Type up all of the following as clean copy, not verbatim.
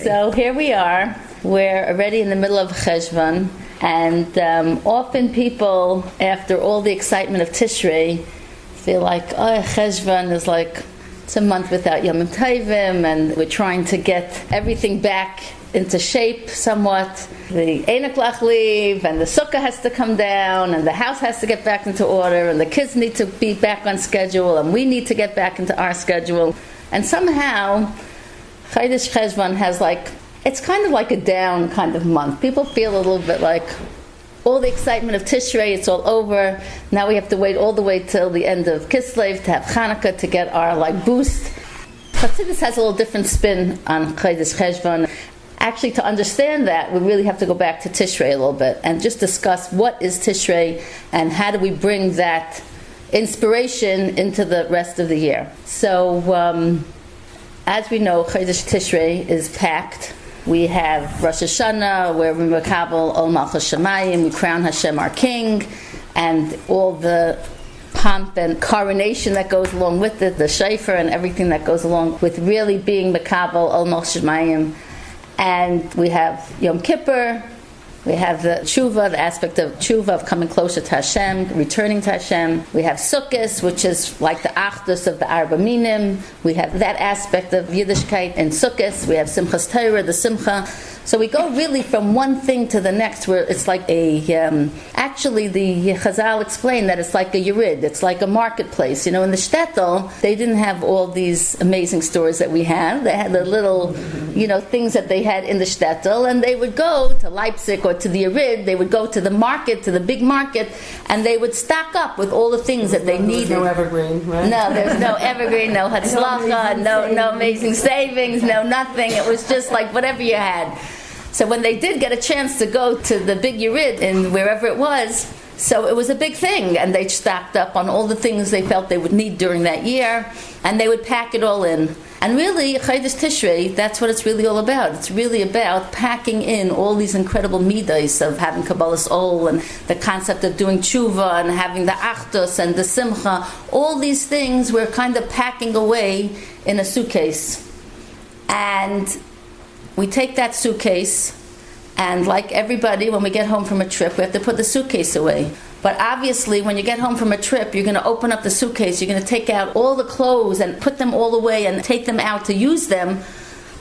So here we are. We're already in the middle of Cheshvan, and often people, after all the excitement of Tishrei, feel like, oh, Cheshvan is like, it's a month without Yom Tovim, and we're trying to get everything back into shape somewhat. The Einik Lachliv and the Sukkah has to come down, and the house has to get back into order, and the kids need to be back on schedule, and we need to get back into our schedule. And somehow, Chodesh Cheshvan has it's kind of like a down kind of month. People feel a little bit like all the excitement of Tishrei, it's all over. Now we have to wait all the way till the end of Kislev to have Hanukkah to get our boost. Chassidus has a little different spin on Chodesh Cheshvan. Actually, to understand that, we really have to go back to Tishrei a little bit and just discuss what is Tishrei and how do we bring that inspiration into the rest of the year. So, as we know, Chodesh Tishrei is packed. We have Rosh Hashanah, where we makabel Ol Malchus Shemayim, we crown Hashem our King, and all the pomp and coronation that goes along with it, the shofar and everything that goes along with really being makabel Ol Malchus Shemayim. And we have Yom Kippur, we have the tshuva, the aspect of tshuva, of coming closer to Hashem, returning to Hashem. We have Sukkot, which is like the achdus of the Arba Minim. We have that aspect of Yiddishkeit in Sukkot. We have Simchas Torah, the Simcha. So we go really from one thing to the next, where it's like actually the Chazal explained that it's like a Yerid, it's like a marketplace. In the shtetl, they didn't have all these amazing stores that we have. They had the little, things that they had in the shtetl, and they would go to Leipzig or to the Yerid, they would go to the market, to the big market, and they would stock up with all the things that they needed. There's no evergreen, right? No, there's no evergreen, no hatzlacha, no amazing savings, no nothing. It was just like whatever you had. So when they did get a chance to go to the big Yerid in wherever it was, so it was a big thing, and they stocked up on all the things they felt they would need during that year, and they would pack it all in. And really, Chodesh Tishrei, that's what it's really all about. It's really about packing in all these incredible midas of having Kabbalas Ol, and the concept of doing tshuva, and having the achdus and the simcha. All these things we're kind of packing away in a suitcase. And we take that suitcase, and like everybody, when we get home from a trip, we have to put the suitcase away. But obviously, when you get home from a trip, you're going to open up the suitcase, you're going to take out all the clothes and put them all away and take them out to use them,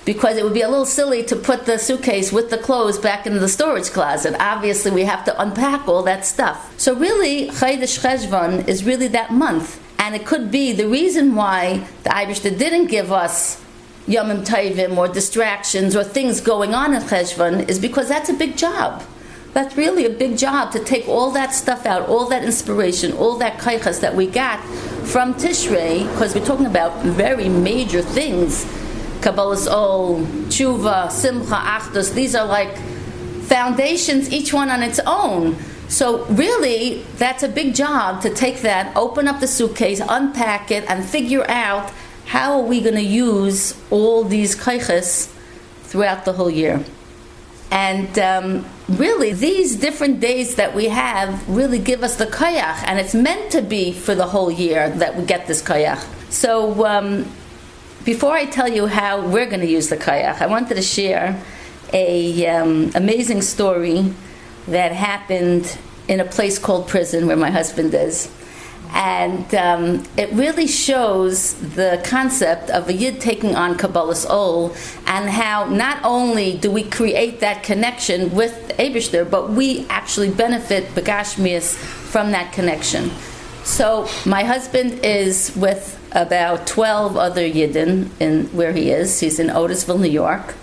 because it would be a little silly to put the suitcase with the clothes back into the storage closet. Obviously, we have to unpack all that stuff. So really, Chodesh Cheshvan is really that month. And it could be the reason why the Eibishter didn't give us Yomim Tovim or distractions or things going on in Cheshvan is because that's a big job. That's really a big job to take all that stuff out, all that inspiration, all that kaichas that we got from Tishrei, because we're talking about very major things. Kabbalas Ol, Tshuva, Simcha, Achdus, these are like foundations, each one on its own. So really, that's a big job to take that, open up the suitcase, unpack it, and figure out how are we going to use all these kaiches throughout the whole year. And really, these different days that we have really give us the kayach, and it's meant to be for the whole year that we get this kayach. So before I tell you how we're going to use the kayach, I wanted to share a amazing story that happened in a place called prison where my husband is. And it really shows the concept of a Yid taking on Kabbalas Ol, and how not only do we create that connection with Eibishter, but we actually benefit Begashmias from that connection. So my husband is with about 12 other Yidden in where he is. He's in Otisville, New York.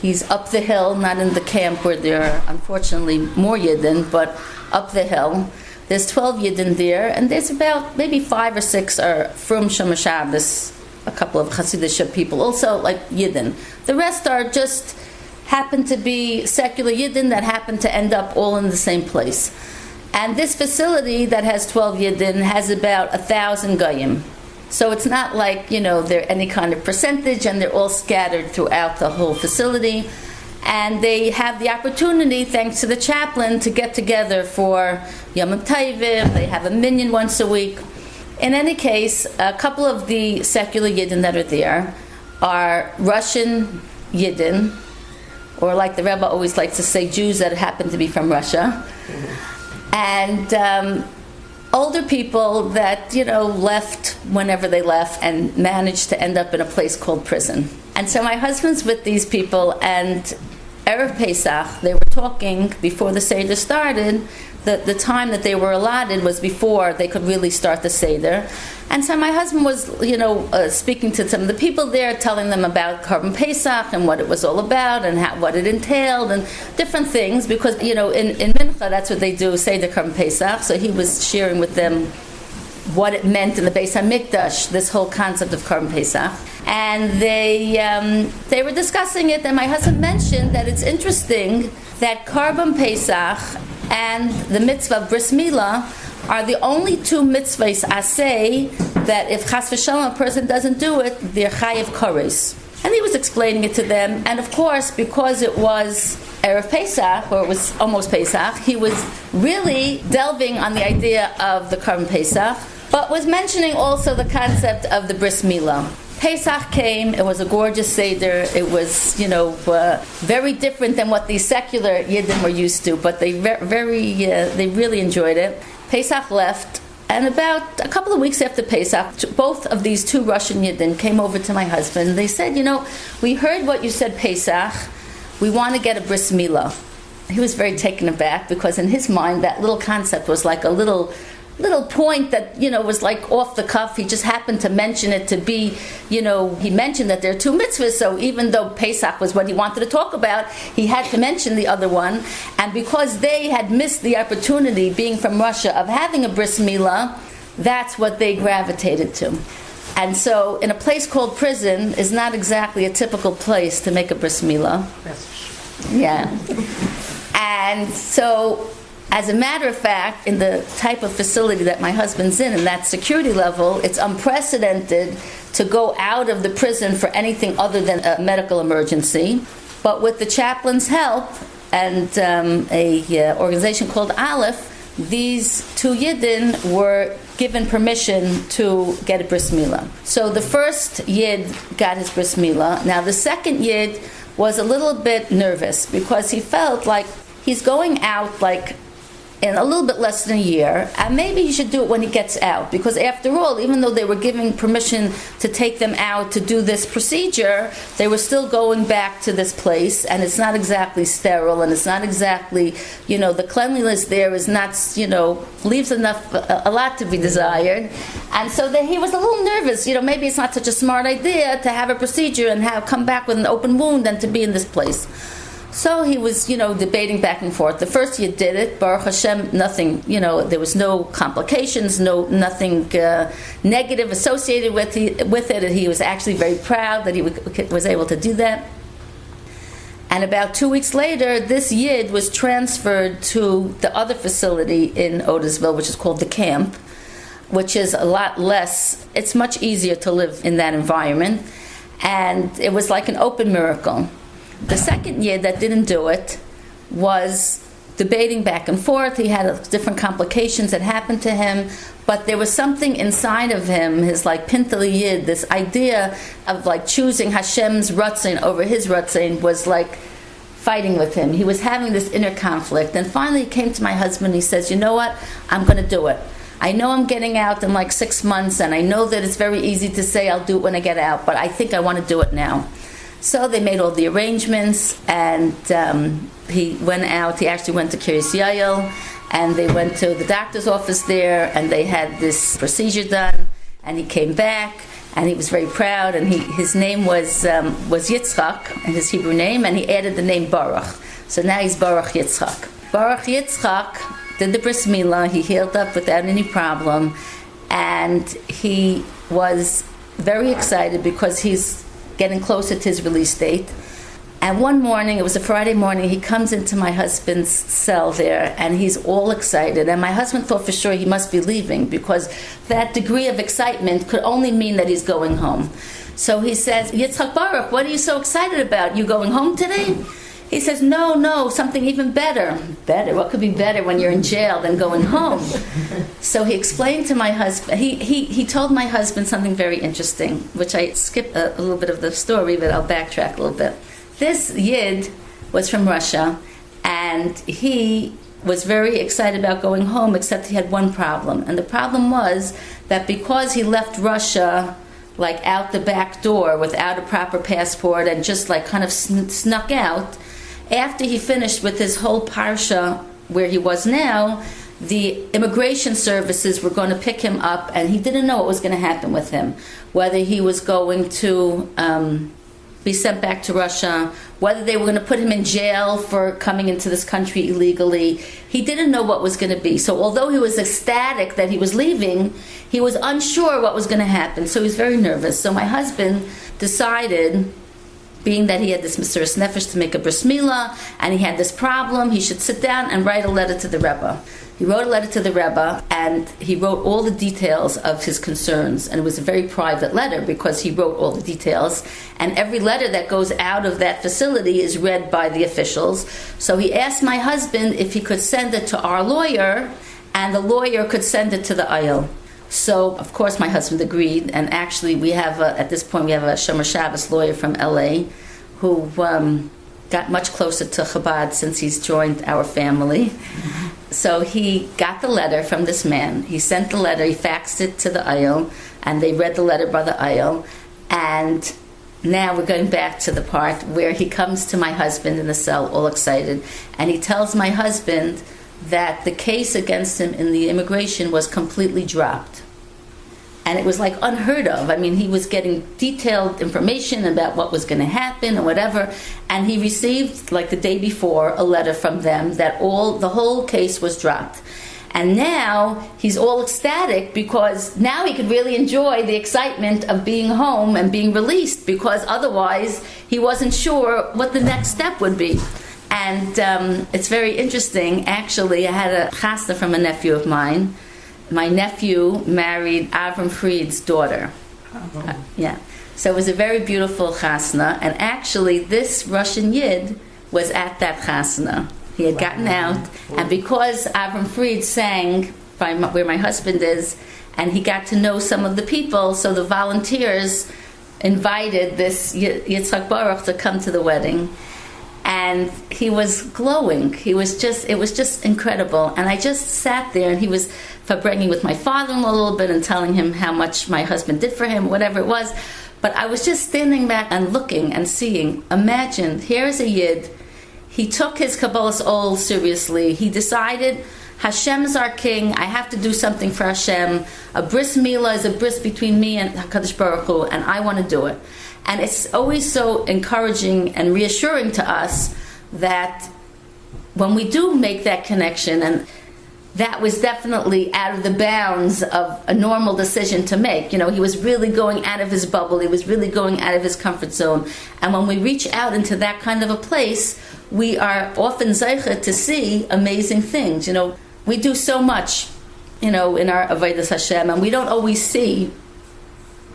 He's up the hill, not in the camp where there are unfortunately more Yidden, but up the hill. There's 12 Yidden there, and there's about maybe 5 or 6 are from Shomer Shabbos, a couple of Hasidic people, also like Yidden. The rest are just happen to be secular Yidden that happen to end up all in the same place. And this facility that has 12 Yidden has about 1,000 Goyim. So it's not like, they're any kind of percentage, and they're all scattered throughout the whole facility. And they have the opportunity, thanks to the chaplain, to get together for Yom Tovim. They have a minyan once a week. In any case, a couple of the secular Yidden that are there are Russian Yidden, or like the Rebbe always likes to say, Jews that happen to be from Russia. And older people that, left whenever they left and managed to end up in a place called prison. And so my husband's with these people, and Erev Pesach, they were talking before the Seder started. The time that they were allotted was before they could really start the Seder. And so my husband was, speaking to some of the people there, telling them about Korban Pesach and what it was all about and what it entailed and different things. Because, in Mincha, that's what they do, Seder Korban Pesach. So he was sharing with them what it meant in the Beis HaMikdash, this whole concept of Korban Pesach. And they were discussing it, and my husband mentioned that it's interesting that Korban Pesach and the mitzvah of Bris Milah are the only two mitzvahs aseh that if chas v'shalom a person doesn't do it, they're chayiv kores. And he was explaining it to them, and of course, because it was Erev Pesach, or it was almost Pesach, he was really delving on the idea of the Korban Pesach, but was mentioning also the concept of the Bris Milah. Pesach came, it was a gorgeous Seder, it was, very different than what these secular Yidden were used to, but they they really enjoyed it. Pesach left, and about a couple of weeks after Pesach, both of these two Russian Yidden came over to my husband. They said, we heard what you said Pesach, we want to get a Bris Milah. He was very taken aback, because in his mind that little concept was like a little point that, was like off the cuff. He just happened to mention it to be, he mentioned that there are two mitzvahs, so even though Pesach was what he wanted to talk about, he had to mention the other one. And because they had missed the opportunity, being from Russia, of having a Bris Milah, that's what they gravitated to. And so in a place called prison is not exactly a typical place to make a Bris Milah. Yeah. And so, as a matter of fact, in the type of facility that my husband's in that security level, it's unprecedented to go out of the prison for anything other than a medical emergency. But with the chaplain's help and a organization called Aleph, these two Yidden were given permission to get a Bris Milah. So the first Yid got his Bris Milah. Now the second Yid was a little bit nervous, because he felt like he's going out in a little bit less than a year, and maybe he should do it when he gets out, because after all, even though they were giving permission to take them out to do this procedure, they were still going back to this place, and it's not exactly sterile, and it's not exactly, the cleanliness there is not, leaves a lot to be desired. And so he was a little nervous, maybe it's not such a smart idea to have a procedure and come back with an open wound and to be in this place. So he was, debating back and forth. The first year did it, Baruch Hashem, nothing, there was no complications, nothing negative associated with it. And he was actually very proud that he was able to do that. And about 2 weeks later, this Yid was transferred to the other facility in Otisville, which is called the camp, which is a lot less, it's much easier to live in that environment. And it was like an open miracle. The second year that didn't do it was debating back and forth. He had different complications that happened to him, but there was something inside of him, his Pintel Yid, this idea of choosing Hashem's Ratzon over his Ratzon was fighting with him. He was having this inner conflict, and finally he came to my husband and he says, you know what, I'm going to do it. I know I'm getting out in 6 months, and I know that it's very easy to say I'll do it when I get out, but I think I want to do it now. So they made all the arrangements, and he went out. He actually went to Kiryas Yael, and they went to the doctor's office there, and they had this procedure done, and he came back, and he was very proud, and his name was Yitzchak, his Hebrew name, and he added the name Baruch. So now he's Baruch Yitzchak. Baruch Yitzchak did the Bris Milah. He healed up without any problem, and he was very excited because he's getting closer to his release date. And one morning, it was a Friday morning, he comes into my husband's cell there, and he's all excited. And my husband thought for sure he must be leaving, because that degree of excitement could only mean that he's going home. So he says, Yitzchak Baruch, what are you so excited about? You going home today? He says, no, something even better. Better? What could be better when you're in jail than going home? So he explained to my husband, he told my husband something very interesting, which I skipped a little bit of the story, but I'll backtrack a little bit. this Yid was from Russia, and he was very excited about going home, except he had one problem. And the problem was that because he left Russia like out the back door without a proper passport and just like kind of snuck out, after he finished with his whole parsha where he was now, the immigration services were going to pick him up, and he didn't know what was going to happen with him, whether he was going to be sent back to Russia, whether they were going to put him in jail for coming into this country illegally. He didn't know what was going to be. So although he was ecstatic that he was leaving, he was unsure what was going to happen. So he was very nervous. So my husband decided, being that he had this Mesiras Nefesh to make a bris milah, and he had this problem, he should sit down and write a letter to the Rebbe. He wrote a letter to the Rebbe, and he wrote all the details of his concerns. And it was a very private letter because he wrote all the details. And every letter that goes out of that facility is read by the officials. So he asked my husband if he could send it to our lawyer, and the lawyer could send it to the ayil. So, of course, my husband agreed. And actually, we have, at this point, we have a Shomer Shabbos lawyer from L.A. who got much closer to Chabad since he's joined our family. So he got the letter from this man. He sent the letter, he faxed it to the ayil, and they read the letter by the ayil. And now we're going back to the part where he comes to my husband in the cell, all excited, and he tells my husband that the case against him in the immigration was completely dropped. And it was like unheard of. I mean, he was getting detailed information about what was going to happen or whatever. And he received, like the day before, a letter from them that the whole case was dropped. And now he's all ecstatic because now he could really enjoy the excitement of being home and being released, because otherwise he wasn't sure what the next step would be. And it's very interesting. Actually, I had a chasna from a nephew of mine. My nephew married Avram Fried's daughter. Yeah. So it was a very beautiful chasna. And actually, this Russian Yid was at that chasna. He had gotten out. And because Avram Fried sang by where my husband is, and he got to know some of the people, so the volunteers invited this Yitzhak Baruch to come to the wedding. And he was glowing. It was just incredible. And I just sat there, and he was bringing with my father-in-law a little bit and telling him how much my husband did for him, whatever it was. But I was just standing back and looking and seeing. Imagine, here's a Yid. He took his Kabbalah's Ol seriously. He decided, Hashem is our king. I have to do something for Hashem. A bris milah is a bris between me and HaKadosh Baruch Hu, and I want to do it. And it's always so encouraging and reassuring to us that when we do make that connection, and that was definitely out of the bounds of a normal decision to make. You know, he was really going out of his bubble. He was really going out of his comfort zone. And when we reach out into that kind of a place, we are often zeicha to see amazing things. You know, we do so much, you know, in our Avodas Hashem, and we don't always see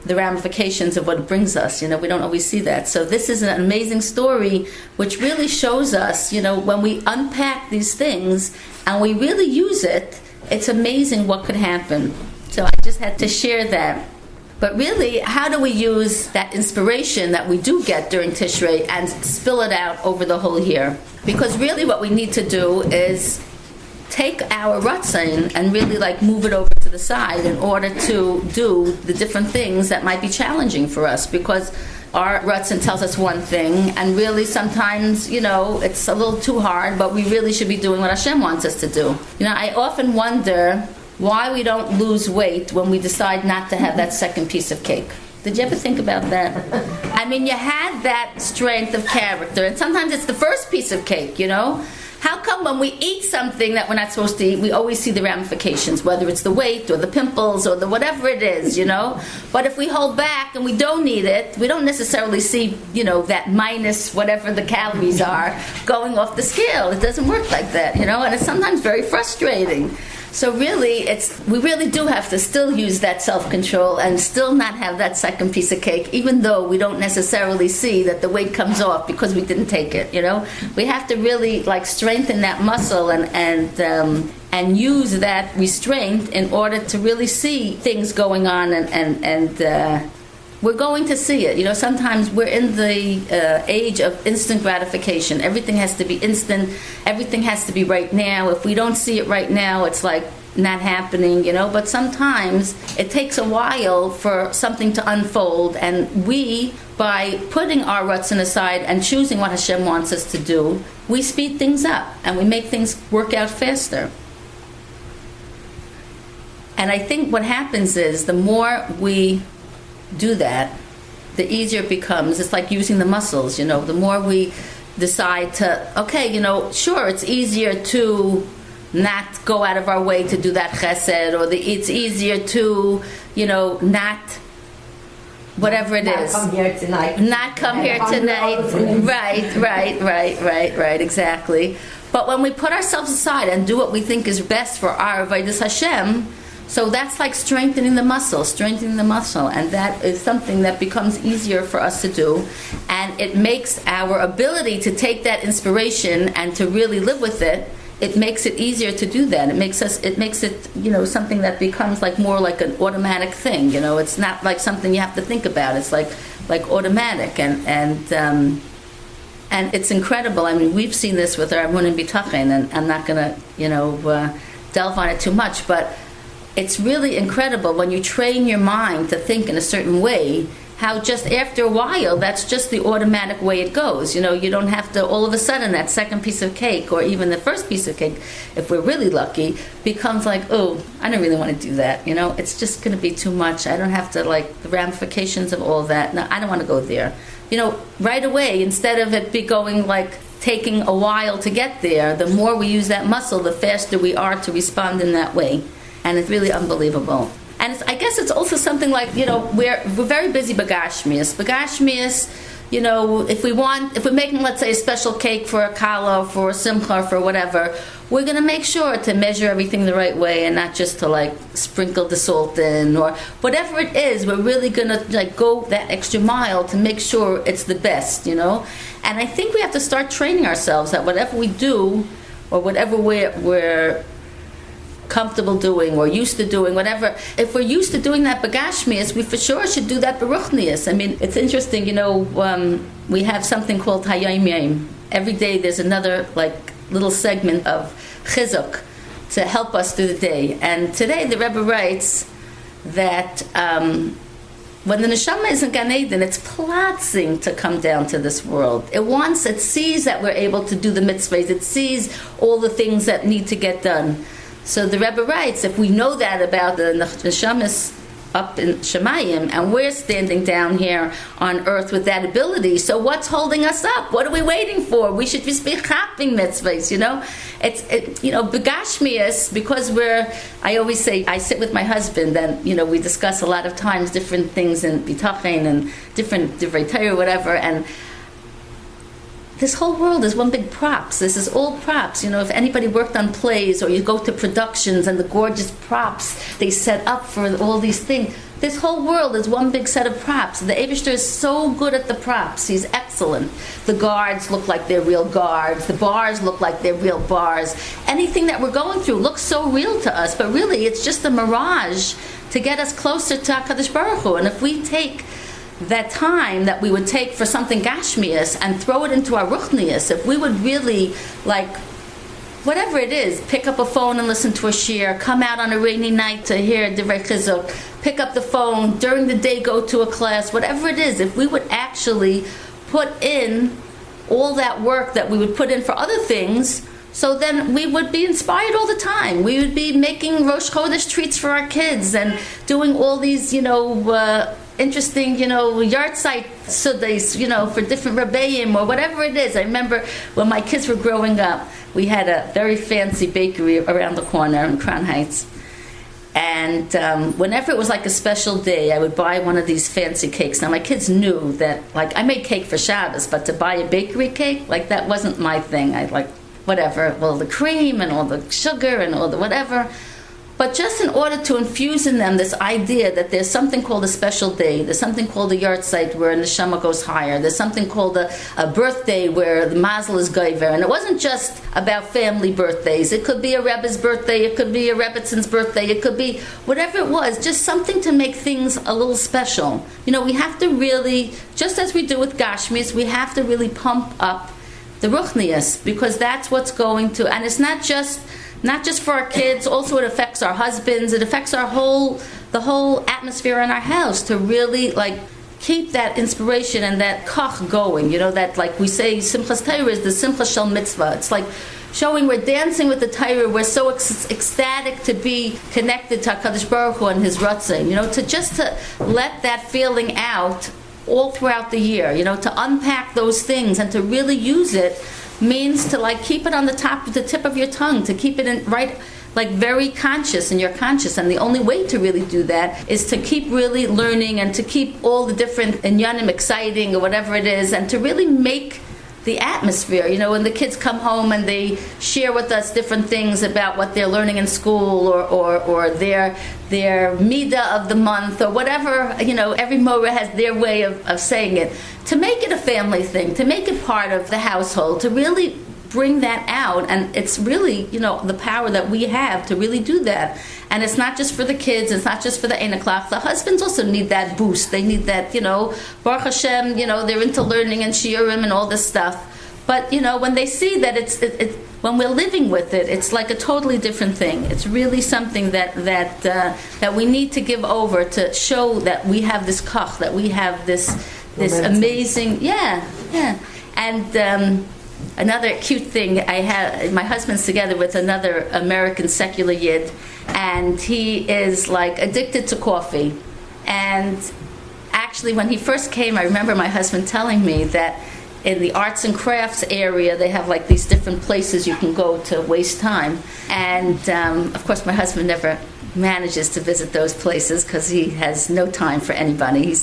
the ramifications of what it brings us. You know, we don't always see that. So this is an amazing story which really shows us, you know, when we unpack these things and we really use it, it's amazing what could happen. So I just had to share that. But really, how do we use that inspiration that we do get during Tishrei and spill it out over the whole year? Because really what we need to do is take our Ratzon and really like move it over to the side in order to do the different things that might be challenging for us, because our Ratzon tells us one thing, and really sometimes, you know, it's a little too hard, but we really should be doing what Hashem wants us to do. You know, I often wonder why we don't lose weight when we decide not to have that second piece of cake. Did you ever think about that? I mean, you had that strength of character, and sometimes it's the first piece of cake, you know? How come when we eat something that we're not supposed to eat, we always see the ramifications, whether it's the weight or the pimples or the whatever it is, you know? But if we hold back and we don't eat it, we don't necessarily see, you know, that minus whatever the calories are going off the scale. It doesn't work like that, you know? And it's sometimes very frustrating. So really, we really do have to still use that self-control and still not have that second piece of cake, even though we don't necessarily see that the weight comes off because we didn't take it, you know? We have to really like strengthen that muscle and use that restraint in order to really see things going on and we're going to see it. Sometimes we're in the age of instant gratification. Everything has to be instant. Everything has to be right now. If we don't see it right now, it's like not happening, But sometimes it takes a while for something to unfold, and we, by putting our rutzin aside and choosing what Hashem wants us to do, we speed things up and we make things work out faster. And I think what happens is the more we do that, the easier it becomes. It's like using the muscles, The more we decide to, sure, it's easier to not go out of our way to do that chesed, or it's easier to, not, whatever it is. Not come here tonight. Not come here tonight. Right, exactly. But when we put ourselves aside and do what we think is best for our Avodas Hashem, so that's like strengthening the muscle, and that is something that becomes easier for us to do, and it makes our ability to take that inspiration and to really live with it. It makes it easier to do that. It makes it, something that becomes like more like an automatic thing. It's not like something you have to think about. It's like automatic, and it's incredible. I mean, we've seen this with our Amun Bitachon, and I'm not going to, delve on it too much, but it's really incredible when you train your mind to think in a certain way, how just after a while, that's just the automatic way it goes. You don't have to, all of a sudden, that second piece of cake, or even the first piece of cake, if we're really lucky, becomes like, oh, I don't really want to do that. It's just going to be too much. I don't have to, the ramifications of all that. No, I don't want to go there. Right away, instead of it be going taking a while to get there, the more we use that muscle, the faster we are to respond in that way. And it's really unbelievable. And I guess it's also something like, we're very busy bagashmias. Bagashmias, if we're making, let's say, a special cake for a kala, for a simcha, for whatever, we're going to make sure to measure everything the right way and not just to sprinkle the salt in or whatever it is. We're really going to go that extra mile to make sure it's the best, And I think we have to start training ourselves that whatever we do or whatever we're comfortable doing or used to doing, whatever, if we're used to doing that bagashmias, we for sure should do that beruchnias. I mean, it's interesting, we have something called Hayom Yom. Every day there's another little segment of chizuk to help us through the day. And today the Rebbe writes that when the neshama is in Gan Eden, it's plotzing to come down to this world. It sees that we're able to do the mitzvahs. It sees all the things that need to get done. So the Rebbe writes, if we know that about the neshamas up in Shemayim, and we're standing down here on earth with that ability, so what's holding us up? What are we waiting for? We should just be chapping mitzvahs, begashmias, because I always say, I sit with my husband, and, we discuss a lot of times different things in bitachon and different divrei Torah, whatever, and this whole world is one big props. This is all props. If anybody worked on plays or you go to productions and the gorgeous props they set up for all these things, this whole world is one big set of props. The Eibishter is so good at the props. He's excellent. The guards look like they're real guards. The bars look like they're real bars. Anything that we're going through looks so real to us, but really it's just a mirage to get us closer to HaKadosh Baruch Hu. And if we take that time that we would take for something gashmias and throw it into our ruchnias, if we would really, whatever it is, pick up a phone and listen to a shiur, come out on a rainy night to hear divrei chizuk, pick up the phone, during the day go to a class, whatever it is, if we would actually put in all that work that we would put in for other things, so then we would be inspired all the time. We would be making Rosh Chodesh treats for our kids and doing all these, interesting, yard site sudays, for different rebbeim or whatever it is. I remember when my kids were growing up, we had a very fancy bakery around the corner in Crown Heights. And whenever it was a special day, I would buy one of these fancy cakes. Now my kids knew that, I made cake for Shabbos, but to buy a bakery cake, that wasn't my thing. I whatever, all the cream and all the sugar and all the whatever. But just in order to infuse in them this idea that there's something called a special day, there's something called a yard site where the neshama goes higher, there's something called a birthday where the mazel is gaiver. And it wasn't just about family birthdays. It could be a Rebbe's birthday, it could be a Rebbitzon's birthday, it could be whatever it was, just something to make things a little special. We have to really, just as we do with Gashmis, we have to really pump up the Ruchnius, because that's what's going to, and it's not just for our kids, also it affects our husbands, it affects the whole atmosphere in our house, to really keep that inspiration and that koch going, that like we say, Simchas Torah is the Simcha Shel Mitzvah. It's like showing we're dancing with the Torah, we're so ecstatic to be connected to HaKadosh Baruch Hu and His Ratzon, to let that feeling out all throughout the year, to unpack those things and to really use it means to keep it on the tip of your tongue, to keep it in very conscious in your conscious. And the only way to really do that is to keep really learning and to keep all the different inyanim exciting or whatever it is, and to really make the atmosphere, when the kids come home and they share with us different things about what they're learning in school or their midah of the month or whatever, every morah has their way of saying it, to make it a family thing, to make it part of the household, to really bring that out. And it's really, the power that we have to really do that. And it's not just for the kids, it's not just for the Einaklach. The husbands also need that boost. They need that, Baruch Hashem, they're into learning and shiurim and all this stuff. But, when they see that when we're living with it, it's like a totally different thing. It's really something that we need to give over, to show that we have this koch, that we have this amazing, And another cute thing, I had my husband's together with another American secular yid, and he is addicted to coffee. And actually, when he first came, I remember my husband telling me that in the arts and crafts area, they have these different places you can go to waste time. And of course, my husband never manages to visit those places because he has no time for anybody.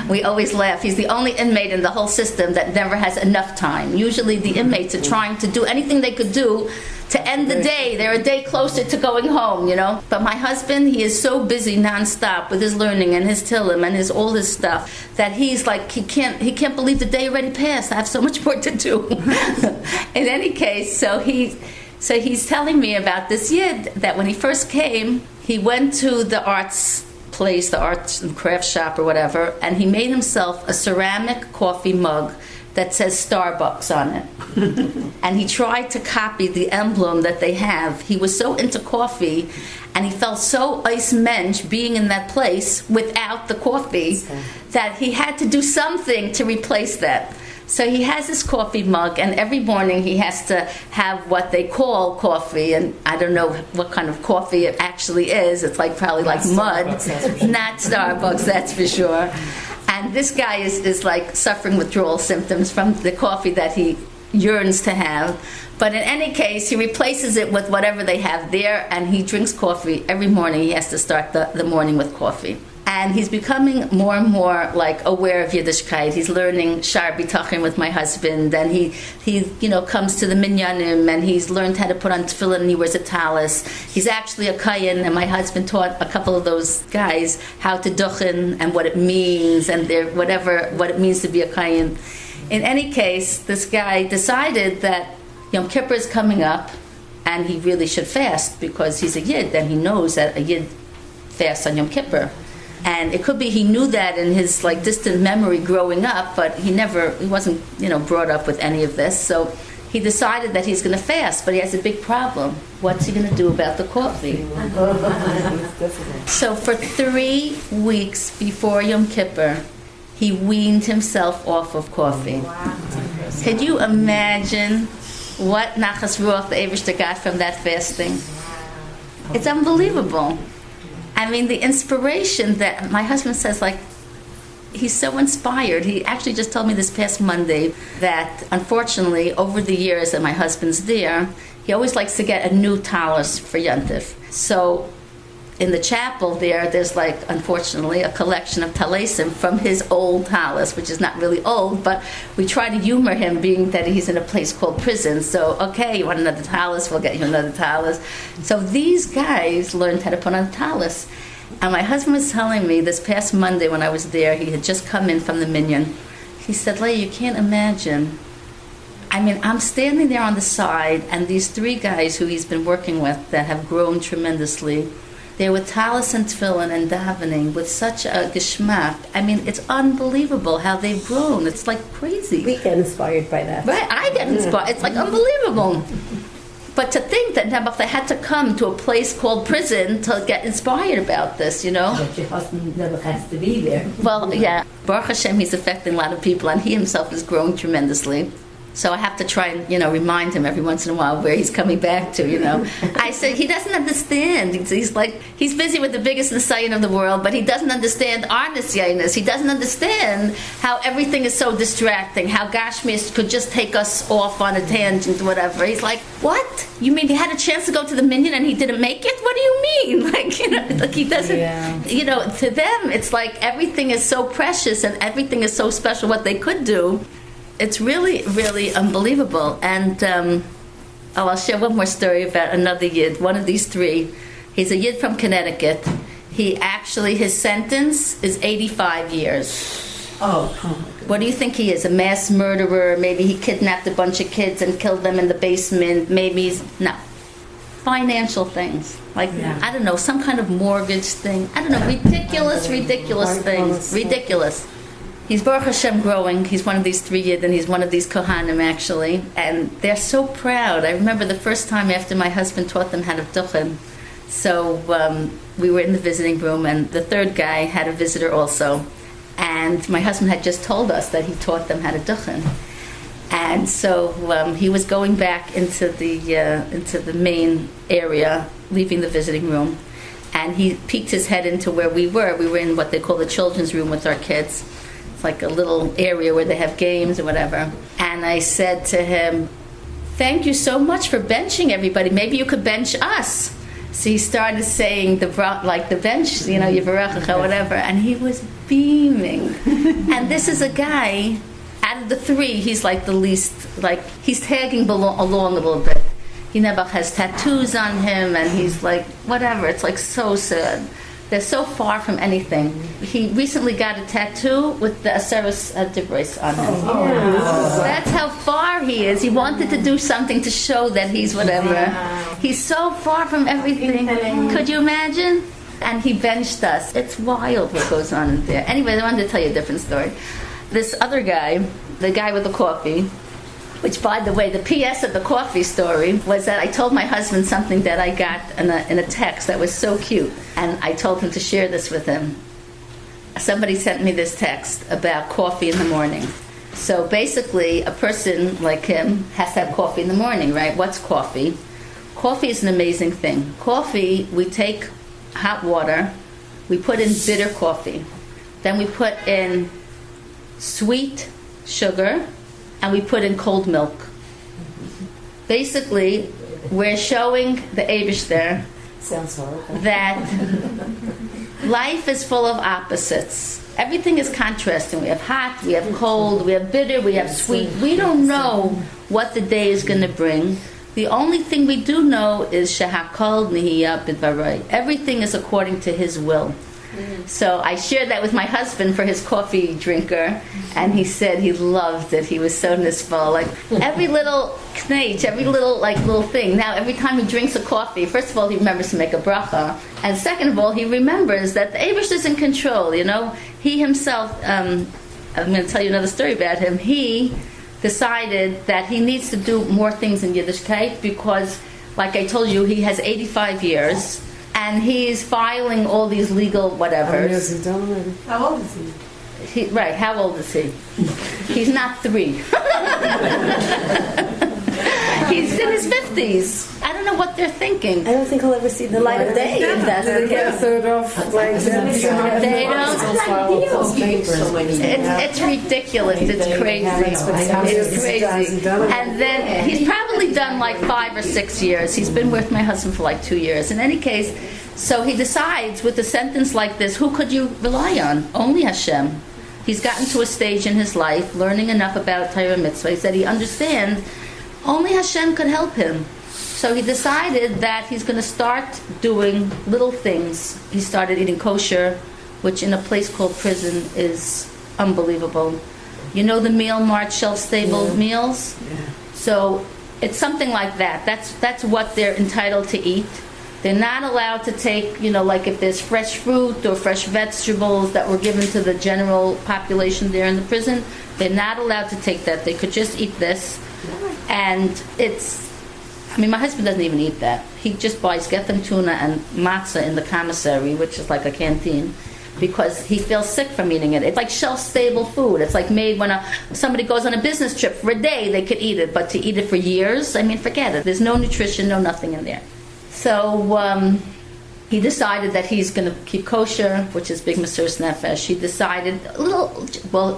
We always laugh. He's the only inmate in the whole system that never has enough time. Usually the inmates are trying to do anything they could do to end the day. They're a day closer to going home, But my husband, he is so busy nonstop with his learning and his tillim and all his stuff that he's he can't believe the day already passed. I have so much more to do. In any case, so he's telling me about this yid that when he first came, he went to the arts place, the arts and craft shop or whatever, and he made himself a ceramic coffee mug that says Starbucks on it. And he tried to copy the emblem that they have. He was so into coffee, and he felt so ice mensch being in that place without the coffee that he had to do something to replace that. So he has this coffee mug, and every morning he has to have what they call coffee, and I don't know what kind of coffee it actually is. It's probably mud, not Starbucks, that's for sure. And this guy is suffering withdrawal symptoms from the coffee that he yearns to have. But in any case, he replaces it with whatever they have there, and he drinks coffee every morning. He has to start the morning with coffee. And he's becoming more and more aware of Yiddishkeit. He's learning Shar B'tachim with my husband, and he comes to the minyanim, and he's learned how to put on tefillin, and he wears a talis. He's actually a kayin, and my husband taught a couple of those guys how to duchen and what it means, and what it means to be a kayin. In any case, this guy decided that Yom Kippur is coming up, and he really should fast because he's a yid, and he knows that a yid fasts on Yom Kippur. And it could be he knew that in his distant memory growing up, but he wasn't brought up with any of this. So he decided that he's going to fast, but he has a big problem. What's he going to do about the coffee? So for 3 weeks before Yom Kippur, he weaned himself off of coffee. Could you imagine what nachas ruach the Eibishter got from that fasting? It's unbelievable. I mean, the inspiration that my husband says, he's so inspired. He actually just told me this past Monday that, unfortunately, over the years that my husband's there, he always likes to get a new talis for Yontif. So in the chapel there's like, unfortunately, a collection of talesim from his old talis, which is not really old, but we try to humor him, being that he's in a place called prison. So, okay, you want another talis, we'll get you another talis. So these guys learned how to put on a talis. And my husband was telling me this past Monday when I was there, he had just come in from the minyan. He said, Leah, you can't imagine. I mean, I'm standing there on the side, and these 3 guys who he's been working with that have grown tremendously, they're with talis and tefillin and davening with such a geschmack. I mean, it's unbelievable how they've grown. It's like crazy. We get inspired by that. Right, I get inspired. It's like unbelievable. But to think that they had to come to a place called prison to get inspired about this, But your husband never has to be there. Well, yeah. Baruch Hashem, he's affecting a lot of people, and he himself is growing tremendously. So I have to try and, remind him every once in a while where he's coming back to, I said, he doesn't understand. He's busy with the biggest Nisayan of the world, but he doesn't understand our Nisyanis. He doesn't understand how everything is so distracting, how Gashmis could just take us off on a tangent, whatever. He's like, what? You mean he had a chance to go to the minyan and he didn't make it? What do you mean? Like he doesn't, to them, it's like everything is so precious and everything is so special what they could do. It's really, really unbelievable. And I'll share one more story about another Yid, one of these 3. He's a Yid from Connecticut. His sentence is 85 years. Oh. What do you think he is? A mass murderer? Maybe he kidnapped a bunch of kids and killed them in the basement. Maybe no. Financial things. I don't know, some kind of mortgage thing. I don't know, ridiculous things. Ridiculous. He's Baruch Hashem growing. He's one of these 3 Yid, and he's one of these Kohanim, actually. And they're so proud. I remember the first time after my husband taught them how to duchen. So we were in the visiting room, and the 3rd guy had a visitor also. And my husband had just told us that he taught them how to duchen. And so he was going back into the main area, leaving the visiting room. And he peeked his head into where we were. We were in what they call the children's room with our kids. It's like a little area where they have games or whatever. And I said to him, thank you so much for benching everybody. Maybe you could bench us. So he started saying the bench, Yivarechecha, whatever. And he was beaming. And this is a guy, out of the 3, he's like the least, he's tagging along a little bit. He never has tattoos on him, and he's like, whatever. It's like so sad. They're so far from anything. He recently got a tattoo with the Aseres Dibros on him. That's how far he is. He wanted to do something to show that he's whatever. He's so far from everything. Could you imagine? And he benched us. It's wild what goes on in there. Anyway, I wanted to tell you a different story. This other guy, the guy with the coffee, which, by the way, the P.S. of the coffee story was that I told my husband something that I got in a text that was so cute. And I told him to share this with him. Somebody sent me this text about coffee in the morning. So basically, a person like him has to have coffee in the morning, right? What's coffee? Coffee is an amazing thing. Coffee, we take hot water, we put in bitter coffee. Then we put in sweet sugar, and we put in cold milk. Basically, we're showing the Eibishter that life is full of opposites. Everything is contrasting. We have hot, we have cold, we have bitter, we have sweet. We don't know what the day is going to bring. The only thing we do know is Hakhel nihiyah b'dvaroi. Everything is according to His will. So I shared that with my husband for his coffee drinker, and he said he loved it. He was so nisfal. Like every little knach, every little thing. Now every time he drinks a coffee, first of all he remembers to make a bracha, and second of all he remembers that the Eibush is in control. He himself. I'm going to tell you another story about him. He decided that he needs to do more things in Yiddishkeit because, like I told you, he has 85 years. And he's filing all these legal whatevers. How many has he done already? How old is he? Right, how old is he? He's not 3. He's in his 50s. I don't know what they're thinking. I don't think he'll ever see the light of day if that's Did the they get a case. third off? They don't. It's ridiculous. It's crazy. It's crazy. And then he's probably done like 5 or 6 years. He's been with my husband for like 2 years. In any case, So he decides with a sentence like this, who could you rely on? Only Hashem. He's gotten to a stage in his life, learning enough about Torah mitzvah, that he understands only Hashem could help him. So he decided that he's going to start doing little things. He started eating kosher, which in a place called prison is unbelievable. You know the meal mart shelf-stable meals? Yeah. So it's something like that. That's what they're entitled to eat. They're not allowed to take, like if there's fresh fruit or fresh vegetables that were given to the general population there in the prison, they're not allowed to take that. They could just eat this. And my husband doesn't even eat that. He just buys geffen tuna and matzah in the commissary, which is like a canteen, because he feels sick from eating it. It's like shelf-stable food. It's like made when somebody goes on a business trip for a day, they could eat it, but to eat it for years, forget it. There's no nutrition, no nothing in there. So he decided that he's going to keep kosher, which is big Mesiras Nefesh. He decided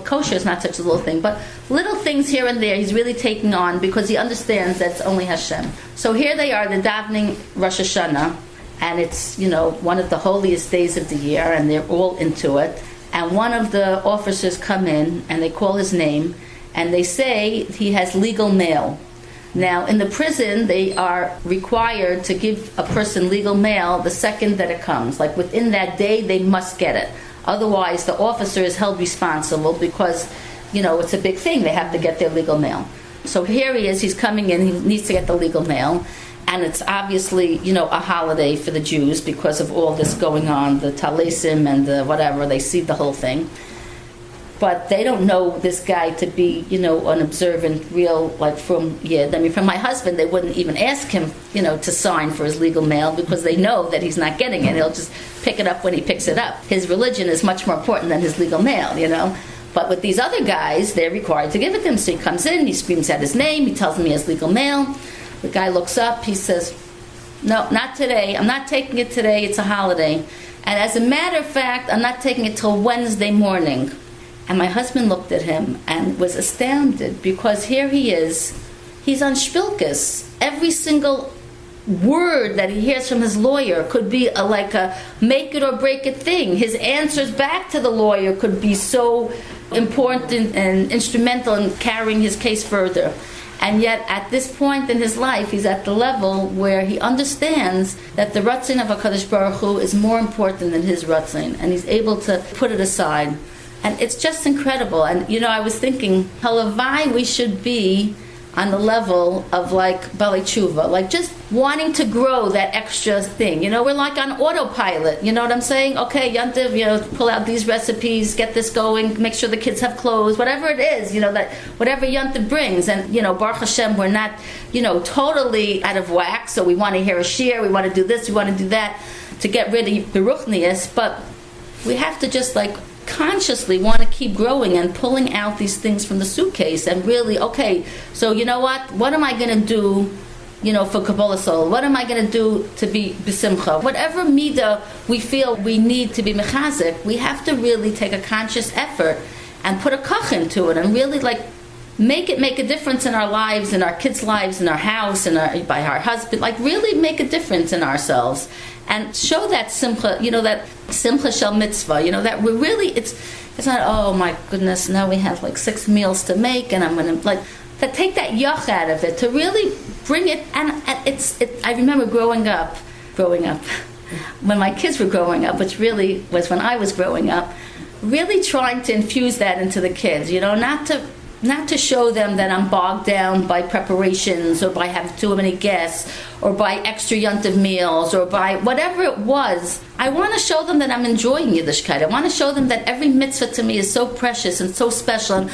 kosher is not such a little thing, but little things here and there he's really taking on because he understands that's only Hashem. So here they are, they're davening Rosh Hashanah, and it's, one of the holiest days of the year, and they're all into it. And one of the officers come in, and they call his name, and they say he has legal mail. Now, in the prison, they are required to give a person legal mail the second that it comes. Like within that day, they must get it. Otherwise, the officer is held responsible because, it's a big thing. They have to get their legal mail. So here he is. He's coming in. He needs to get the legal mail. And it's obviously, a holiday for the Jews because of all this going on, the Talesim and the whatever. They see the whole thing. But they don't know this guy to be, an observant, real, from Yid. From my husband, they wouldn't even ask him, to sign for his legal mail because they know that he's not getting it. He'll just pick it up when he picks it up. His religion is much more important than his legal mail, But with these other guys, they're required to give it to him. So he comes in, he screams out his name, he tells him he has legal mail. The guy looks up, he says, no, not today. I'm not taking it today. It's a holiday. And as a matter of fact, I'm not taking it till Wednesday morning. And my husband looked at him and was astounded because here he is. He's on shpilkus. Every single word that he hears from his lawyer could be like a make it or break it thing. His answers back to the lawyer could be so important and instrumental in carrying his case further. And yet, at this point in his life, he's at the level where he understands that the Ratzin of HaKadosh Baruch Hu is more important than his Ratzin, and he's able to put it aside. And it's just incredible. And, I was thinking, halavai, we should be on the level of Bali Tshuva, just wanting to grow that extra thing. We're like on autopilot. You know what I'm saying? Okay, Yantiv, pull out these recipes, get this going, make sure the kids have clothes, whatever it is, that whatever Yantiv brings. And, Baruch Hashem, we're not, totally out of whack. So we want to hear a shiur, we want to do this, we want to do that to get rid of the ruchnius. But we have to just consciously want to keep growing and pulling out these things from the suitcase and really, okay, so what am I going to do, for Kabbalah Soul? What am I going to do to be besimcha? Whatever midah we feel we need to be mechazik, we have to really take a conscious effort and put a kach into it and really make a difference in our lives, in our kids' lives, in our house, by our husband, really make a difference in ourselves. And show that simcha, that simcha shel mitzvah, that we really, it's not, oh my goodness, now we have 6 meals to make and I'm going to, to take that yuck out of it, to really bring it, and I remember growing up, when my kids were growing up, which really was when I was growing up, really trying to infuse that into the kids, not to show them that I'm bogged down by preparations or by having too many guests or by extra yontiv meals or by whatever it was. I want to show them that I'm enjoying Yiddishkeit. I want to show them that every mitzvah to me is so precious and so special. And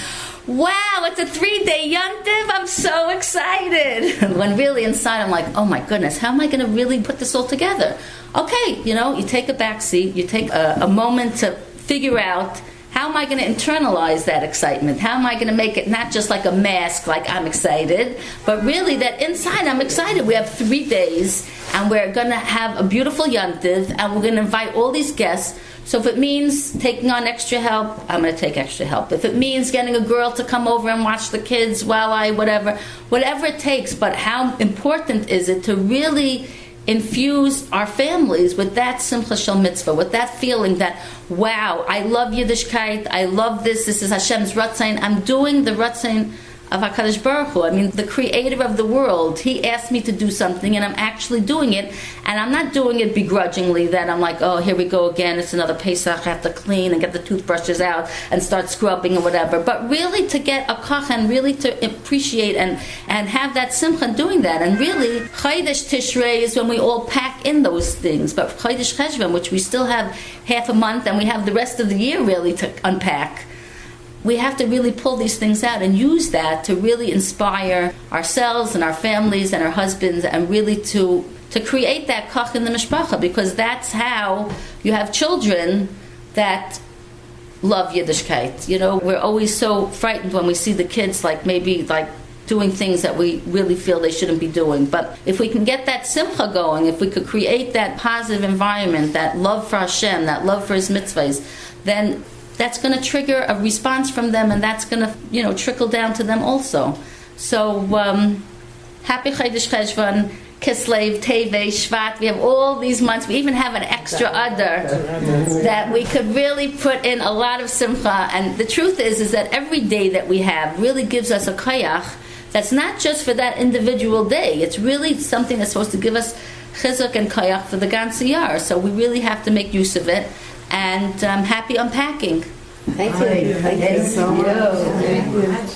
wow, it's a 3-day yontiv. I'm so excited. When really inside I'm like, oh my goodness, how am I going to really put this all together? Okay, you take a back seat. You take a moment to figure out, how am I going to internalize that excitement? How am I going to make it not just like a mask, like I'm excited, but really that inside I'm excited. We have 3 days, and we're going to have a beautiful yontiv, and we're going to invite all these guests. So if it means taking on extra help, I'm going to take extra help. If it means getting a girl to come over and watch the kids while whatever it takes. But how important is it to really infuse our families with that simcha shel mitzvah, with that feeling that, wow, I love Yiddishkeit, I love this is Hashem's Ratzain, I'm doing the Ratzain of HaKadosh Baruch Hu. I mean, the creator of the world, he asked me to do something and I'm actually doing it, and I'm not doing it begrudgingly, that I'm like, oh, here we go again, it's another Pesach, I have to clean and get the toothbrushes out and start scrubbing or whatever, but really to get a kach and really to appreciate and have that simcha doing that. And really, Chodesh Tishrei is when we all pack in those things, but Chodesh Cheshvan, which we still have half a month and we have the rest of the year really to unpack, we have to really pull these things out and use that to really inspire ourselves and our families and our husbands, and really to create that kach in the mishpacha, because that's how you have children that love Yiddishkeit. You know, we're always so frightened when we see the kids maybe doing things that we really feel they shouldn't be doing. But if we can get that simcha going, if we could create that positive environment, that love for Hashem, that love for His mitzvahs, then that's going to trigger a response from them, and that's going to, trickle down to them also. So, happy Chodesh Cheshvan, Kislev, Teve, Shvat. We have all these months. We even have an extra Adar that we could really put in a lot of simcha. And the truth is that every day that we have really gives us a koyach that's not just for that individual day. It's really something that's supposed to give us chizuk and koyach for the ganze year. So we really have to make use of it. And happy unpacking. Thank you. Thank you so much.